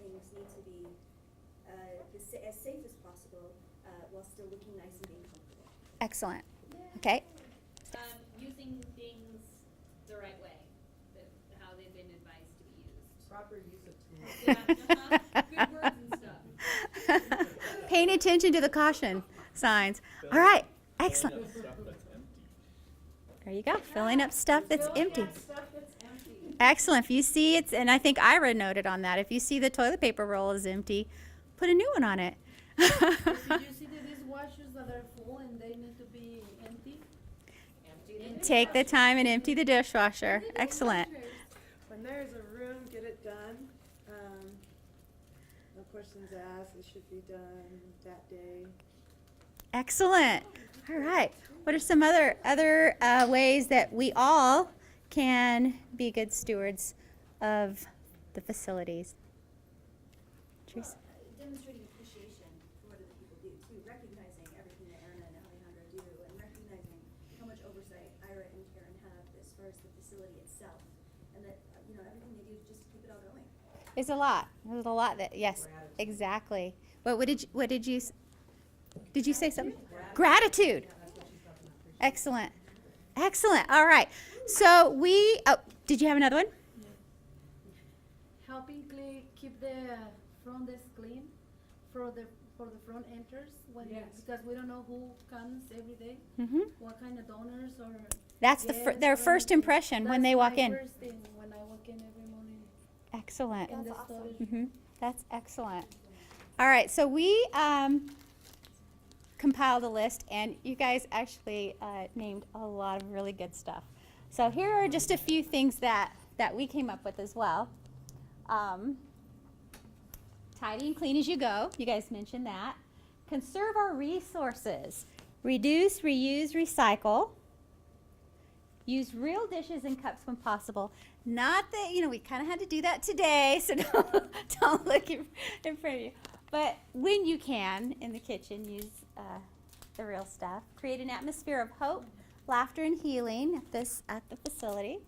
things need to be as safe as possible while still looking nice and being comfortable. Excellent. Okay. Using things the right way, how they've been advised to be used. Proper use of tools. Yeah, good words and stuff. Paying attention to the caution signs. All right. Excellent. Filling up stuff that's empty. There you go. Filling up stuff that's Filling empty. up stuff that's empty. Excellent. If you see it's, and I think Ira noted on that, if you see the toilet paper roll is empty, put a new one on it. Did you see the dishwashers that are full and they need to be empty? Take the time and empty the dishwasher. Excellent. When there's a room, get it done. No questions asked. It should be done that day. Excellent. All right. What are some other ways that we all can be good stewards of the facilities? Teresa? Demonstrating appreciation for what other people do too, recognizing everything that Erna and Alejandra do, and recognizing how much oversight Ira and Karen have as far as the facility itself, and that everything they do just to keep it all going. It's a lot. There's a lot that, yes, exactly. What did you say something? Gratitude. Excellent. Excellent. All right. So did you have another one? Helping keep the front desk clean for the front enters because we don't know who comes every day, what kind of donors or That's guests their or first anything. impression when That's they walk my in. First thing when I walk in every morning Excellent. in the storage. That's excellent. All right, so we compiled a list, and you guys actually named a lot of really good stuff. So here are just a few things that we came up with as well. Tidy and clean as you go. You guys mentioned that. Conserve our resources. Reduce, reuse, recycle. Use real dishes and cups when possible. Not that, we kind of had to do that today, so don't look in front of you. But when you can, in the kitchen, use the real stuff. Create an atmosphere of hope, laughter, and healing at the facility.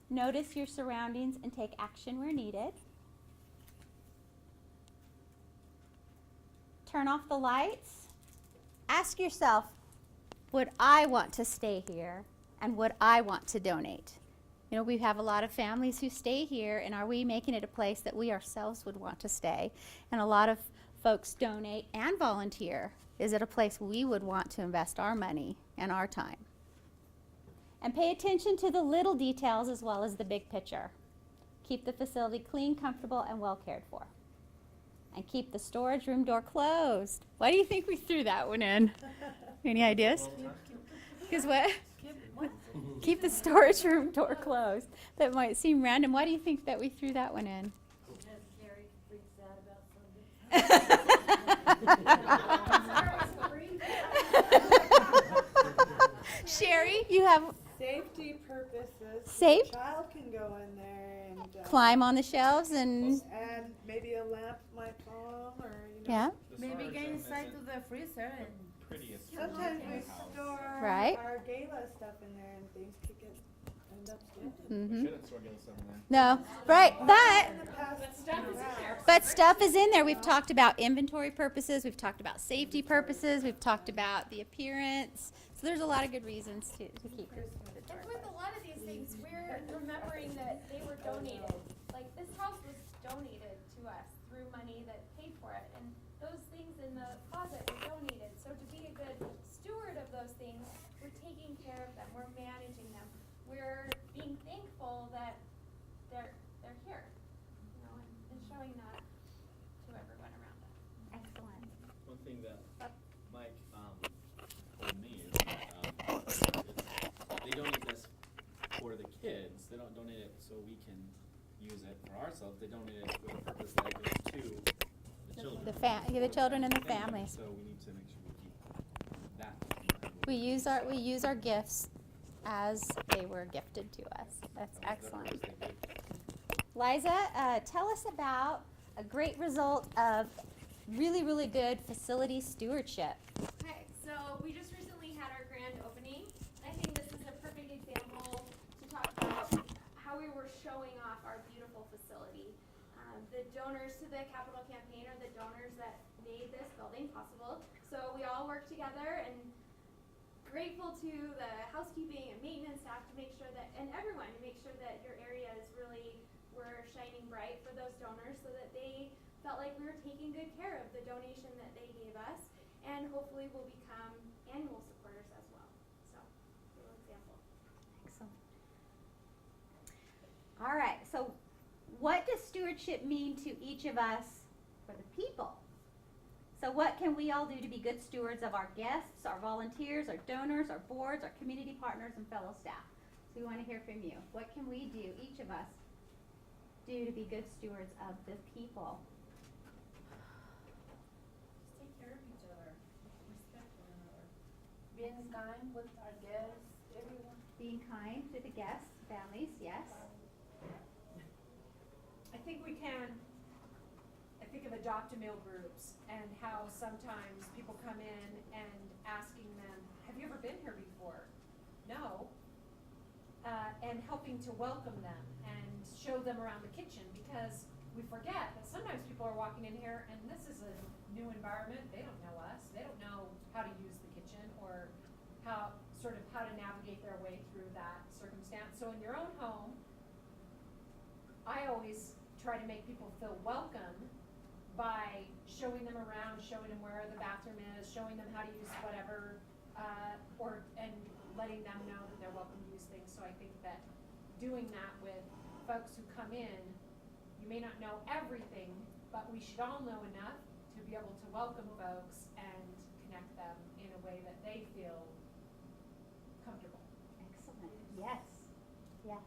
Notice your surroundings and take action where needed. Turn off the lights. Ask yourself, would I want to stay here, and would I want to donate? We have a lot of families who stay here, and are we making it a place that we ourselves would want to stay? And a lot of folks donate and volunteer. Is it a place we would want to invest our money and our time? And pay attention to the little details as well as the big picture. Keep the facility clean, comfortable, and well cared for. And keep the storage room door closed. Why do you think we threw that one in? Any ideas? Because what? Keep the storage room door closed. That might seem random. Why do you think that we threw that one in? Because Gary freaks out about something. Sherry, you have Safety purposes. Safe? A child can go in there and climb on the shelves and maybe a lamp might fall or yeah. The Maybe storage get room inside isn't to the freezer and prettiest room Sometimes in we the house. store Right. our gala stuff in there and things could end up stupid. We shouldn't store gala stuff in there. No, right, In the past, but stuff is in there. We've talked about inventory purposes. We've talked about safety purposes. We've talked about the appearance. So there's a lot of good reasons to keep this. And with a lot of these things, we're remembering that they were donated. Like, this house was donated to us through money that paid for it, and those things in the closet were donated. So to be a good steward of those things, we're taking care of them, we're managing them, we're being thankful that they're here, and showing that to everyone around us. Excellent. One thing that Mike told me is they donate this for the kids. They don't donate it so we can use it for ourselves. They donate it for the purpose that it goes to the children. The children and the families. So we need to make sure we keep that. We use our gifts as they were gifted to us. That's excellent. Liza, tell us about a great result of really, really good facility stewardship. Okay, so we just recently had our grand opening. I think this is a perfect example to talk about how we were showing off our beautiful facility. The donors to the capital campaign are the donors that made this building possible. So we all work together, and grateful to the housekeeping and maintenance staff to make sure that, and everyone to make sure that your area is really, we're shining bright for those donors so that they felt like we were taking good care of the donation that they gave us, and hopefully will become annual supporters as well. So, a little example. Excellent. All right, so what does stewardship mean to each of us for the people? So what can we all do to be good stewards of our guests, our volunteers, our donors, our boards, our community partners, and fellow staff? So we want to hear from you. What can we do, each of us, do to be good stewards of the people? Just take care of each other, respect one another. Being kind with our guests, everyone. Being kind to the guests, families, yes. I think we can, I think of adopt-a-meal groups and how sometimes people come in and asking them, have you ever been here before? No. And helping to welcome them and show them around the kitchen, because we forget that sometimes people are walking in here and this is a new environment, they don't know us, they don't know how to use the kitchen or how to navigate their way through that circumstance. So in your own home, I always try to make people feel welcome by showing them around, showing them where the bathroom is, showing them how to use whatever, and letting them know that they're welcome to use things. So I think that doing that with folks who come in, you may not know everything, but we should all know enough to be able to welcome folks and connect them in a way that they feel comfortable. Excellent. Yes. Yes.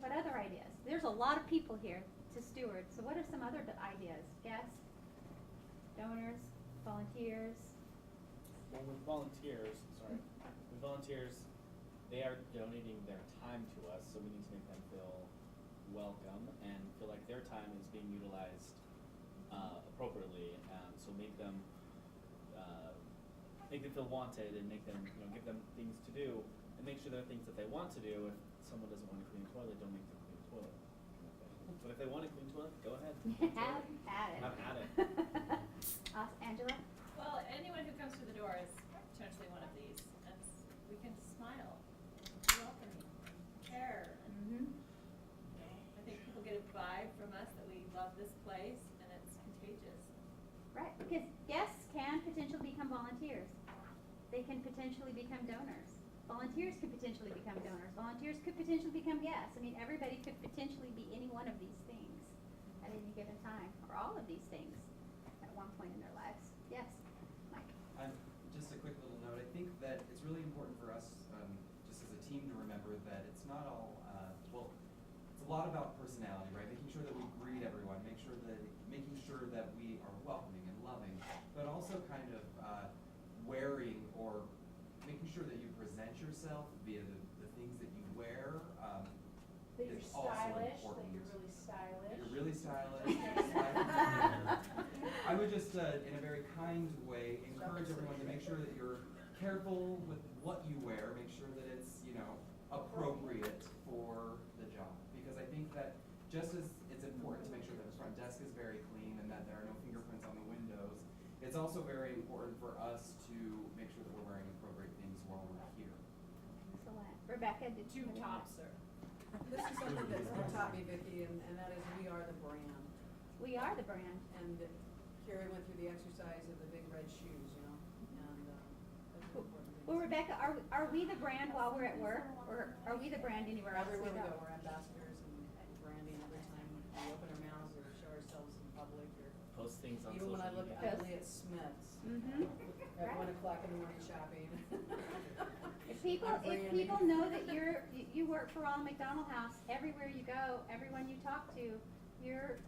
What other ideas? There's a lot of people here to steward. So what are some other ideas? Guests, donors, volunteers. Well, with volunteers, they are donating their time to us, so we need to make them feel welcome and feel like their time is being utilized appropriately. So make them feel wanted, and make them, give them things to do, and make sure there are things that they want to do. If someone doesn't want to clean a toilet, don't make them clean a toilet. But if they want to clean a toilet, go ahead. Have at it. Have at it. Angela? Well, anyone who comes through the door is potentially one of these. We can smile, be welcoming, care. And, I think people get a vibe from us that we love this place, and it's contagious. Right, because guests can potentially become volunteers. They can potentially become donors. Volunteers could potentially become donors. Volunteers could potentially become guests. I mean, everybody could potentially be any one of these things at any given time, or all of these things at one point in their lives. Yes, Mike? Just a quick little note. I think that it's really important for us, just as a team, to remember that it's not all, it's a lot about personality, right? Making sure that we greet everyone, making sure that we are welcoming and loving, but also kind of wearing or making sure that you present yourself via the things that you wear. That you're is also stylish, important. that you're really stylish. You're really stylish. I would just, in a very kind way, encourage everyone to make sure that you're careful with what you wear. Make sure that it's, appropriate for the job. Because I think that just as it's important to make sure that the front desk is very clean and that there are no fingerprints on the windows, it's also very important for us to make sure that we're wearing appropriate things while we're here. Excellent. Rebecca, did you? Two tops, sir. This is something that taught me, Vicki, and that is we are the brand. We are the brand. And Carrie went through the exercise of the big red shoes, and that's an important thing. Well, Rebecca, are we the brand while we're at work, or are we the brand anywhere else Everywhere we we go? go, we're ambassadors and branding every time we open our mouths or show ourselves in public, or Post things on even social when I look media. ugly at Smith's Mm-hmm. at Right. 1 o'clock in the morning shopping. If people know that you work for Ronald McDonald House, everywhere you go, everyone you talk to, you're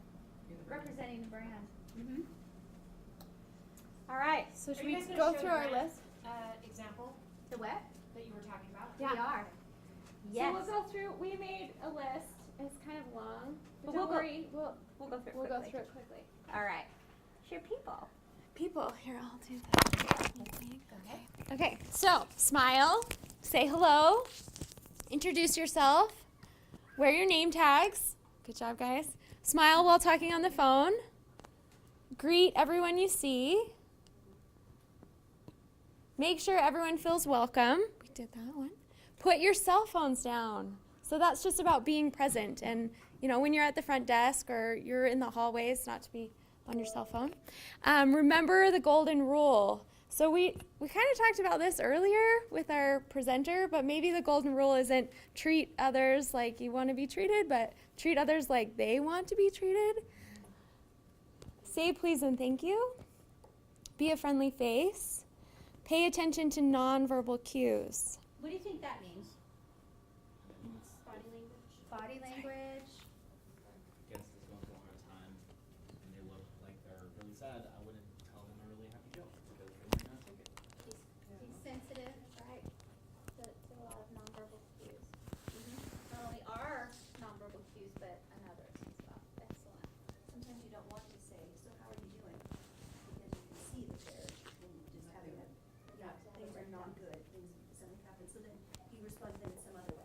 You're the brand. representing the brand. Mm-hmm. All right. So Are you guys gonna show the brand, example The what? that you were talking about? Yeah. We are. So Yes. we'll go through, we made a list, it's kind of long, But but we'll don't go- worry, We'll go through it we'll go quickly. through it quickly. All right. Share people. People, here, I'll do that. Okay, so smile, say hello, introduce yourself, wear your name tags. Good job, guys. Smile while talking on the phone. Greet everyone you see. Make sure everyone feels welcome. We did that one. Put your cell phones down. So that's just about being present. And, you know, when you're at the front desk or you're in the hallways, not to be on your cell phone. Remember the golden rule. So we kind of talked about this earlier with our presenter, but maybe the golden rule isn't treat others like you want to be treated, but treat others like they want to be treated. Say please and thank you. Be a friendly face. Pay attention to nonverbal cues. What do you think that means? Body language. Body language. Guest is going through a hard time and they look like they're really sad, I wouldn't tell them a really happy joke because they might not take it. He's sensitive, right? To a lot of nonverbal cues. Not only our nonverbal cues, but another's as well. Excellent. Sometimes you don't want to say, so how are you doing? Because you can see that they're just having a, things are not good, something happens. So then he responds then in some other